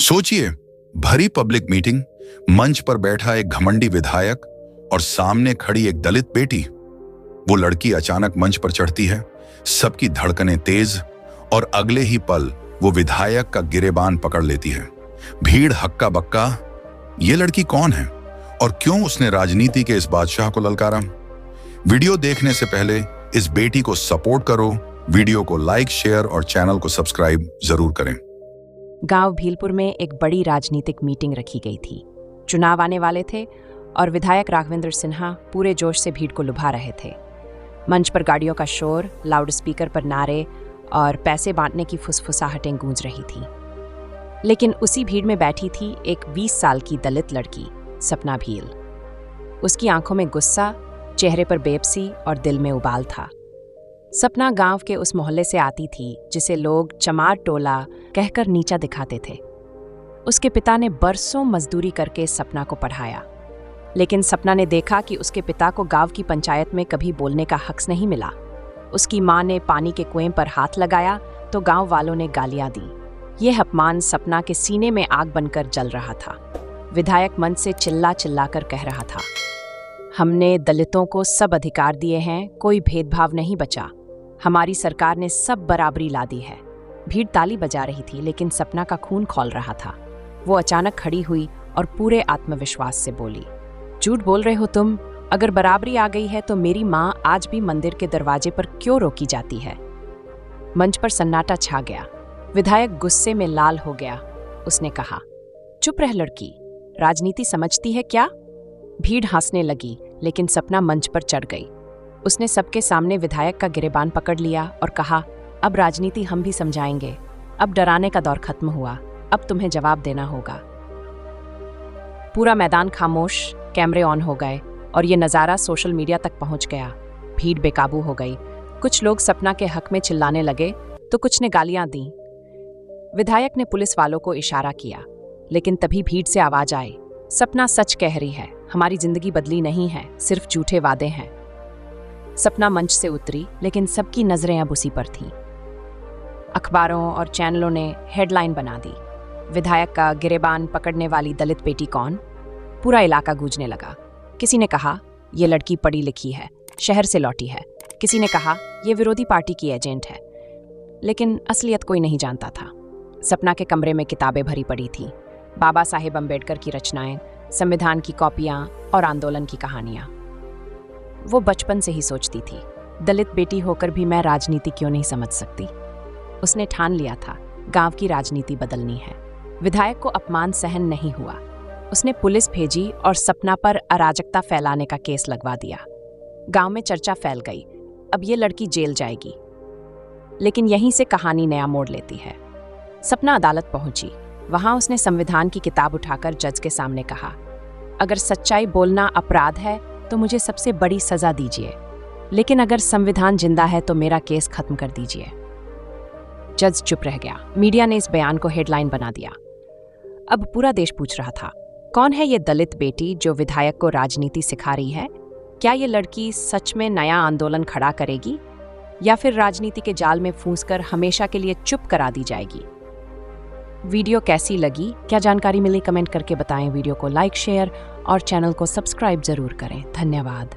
सोचिए, भरी public meeting, मंच पर बैठा एक घमंडी विधायक और सामने खड़ी एक दलित बेटी। वो लड़की अचानक मंच पर चढ़ती है, सबकी धड़कनें तेज, और अगले ही पल वो विधायक का गिरेबान पकड़ लेती है। भीड़ हक्का बक्का, ये लड़की कौन है और क्यों उसने राजनीति के इस बादशाह को ललकारा? वीडियो देखने से पहले इस बेटी को सपोर्ट करो, वीडियो को लाइक, शेयर और चैनल को सब्सक्राइब जरूर करें। गांव भीलपुर में एक बड़ी राजनीतिक मीटिंग रखी गई थी। चुनाव आने वाले थे और विधायक राघवेंद्र सिन्हा पूरे जोश से भीड़ को लुभा रहे थे। मंच पर गाड़ियों का शोर, लाउड स्पीकर पर नारे और पैसे बांटने की फुसफुसाहटें गूंज रही थी। लेकिन उसी भीड़ में बैठी थी एक 20 साल की दलित लड़की, सपना भील। उसकी आंखों में गुस्सा, चेहरे पर बेबसी और दिल में उबाल था। सपना गांव के उस मोहल्ले से आती थी जिसे लोग चमार टोला कहकर नीचा दिखाते थे। उसके पिता ने बरसों मजदूरी करके सपना को पढ़ाया, लेकिन सपना ने देखा कि उसके पिता को गांव की पंचायत में कभी बोलने का हक नहीं मिला। उसकी मां ने पानी के कुएं पर हाथ लगाया तो गांव वालों ने गालियां दी। यह अपमान सपना के सीने में आग बनकर जल रहा था। विधायक मंच से चिल्ला चिल्ला कर कह रहा था, हमने दलितों को सब अधिकार दिए हैं, कोई भेदभाव नहीं बचा। हमारी सरकार ने सब बराबरी ला दी है। भीड़ ताली बजा रही थी, लेकिन सपना का खून खौल रहा था। वो अचानक खड़ी हुई और पूरे आत्मविश्वास से बोली, झूठ बोल रहे हो तुम। अगर बराबरी आ गई है तो मेरी माँ आज भी मंदिर के दरवाजे पर क्यों रोकी जाती है? मंच पर सन्नाटा छा गया। विधायक गुस्से में लाल हो गया। उसने कहा, चुप रह लड़की, राजनीति समझती है क्या? भीड़ हंसने लगी, लेकिन सपना मंच पर चढ़ गई। उसने सबके सामने विधायक का गिरेबान पकड़ लिया और कहा, अब राजनीति हम भी समझाएंगे। अब डराने का दौर खत्म हुआ, अब तुम्हें जवाब देना होगा। पूरा मैदान खामोश, कैमरे ऑन हो गए और ये नज़ारा सोशल मीडिया तक पहुंच गया। भीड़ बेकाबू हो गई। कुछ लोग सपना के हक में चिल्लाने लगे तो कुछ ने गालियां दी। विधायक ने पुलिस वालों को इशारा किया, लेकिन तभी भीड़ से आवाज आई, सपना सच कह रही है, हमारी जिंदगी बदली नहीं है, सिर्फ झूठे वादे हैं। सपना मंच से उतरी, लेकिन सबकी नजरें अब उसी पर थीं। अखबारों और चैनलों ने हेडलाइन बना दी, विधायक का गिरेबान पकड़ने वाली दलित बेटी कौन? पूरा इलाका गूंजने लगा। किसी ने कहा, ये लड़की पढ़ी लिखी है, शहर से लौटी है। किसी ने कहा, ये विरोधी पार्टी की एजेंट है। लेकिन असलियत कोई नहीं जानता था। सपना के कमरे में किताबें भरी पड़ी थीं, बाबा साहेब अम्बेडकर की रचनाएं, संविधान की कॉपियां और आंदोलन की कहानियां। वो बचपन से ही सोचती थी, दलित बेटी होकर भी मैं राजनीति क्यों नहीं समझ सकती। उसने ठान लिया था, गांव की राजनीति बदलनी है। विधायक को अपमान सहन नहीं हुआ। उसने पुलिस भेजी और सपना पर अराजकता फैलाने का केस लगवा दिया। गांव में चर्चा फैल गई, अब ये लड़की जेल जाएगी। लेकिन यहीं से कहानी नया मोड़ लेती है। सपना अदालत पहुंची। वहां उसने संविधान की किताब उठाकर जज के सामने कहा, अगर सच्चाई बोलना अपराध है तो मुझे सबसे बड़ी सजा दीजिए, लेकिन अगर संविधान जिंदा है तो मेरा केस खत्म कर दीजिए। जज चुप रह गया। मीडिया ने इस बयान को हेडलाइन बना दिया। अब पूरा देश पूछ रहा था, कौन है ये दलित बेटी जो विधायक को राजनीति सिखा रही है? क्या ये लड़की सच में नया आंदोलन खड़ा करेगी या फिर राजनीति के जाल में फंसकर हमेशा के लिए चुप करा दी जाएगी? वीडियो कैसी लगी, क्या जानकारी मिली, कमेंट करके बताएं। वीडियो को लाइक, शेयर और चैनल को सब्सक्राइब जरूर करें। धन्यवाद।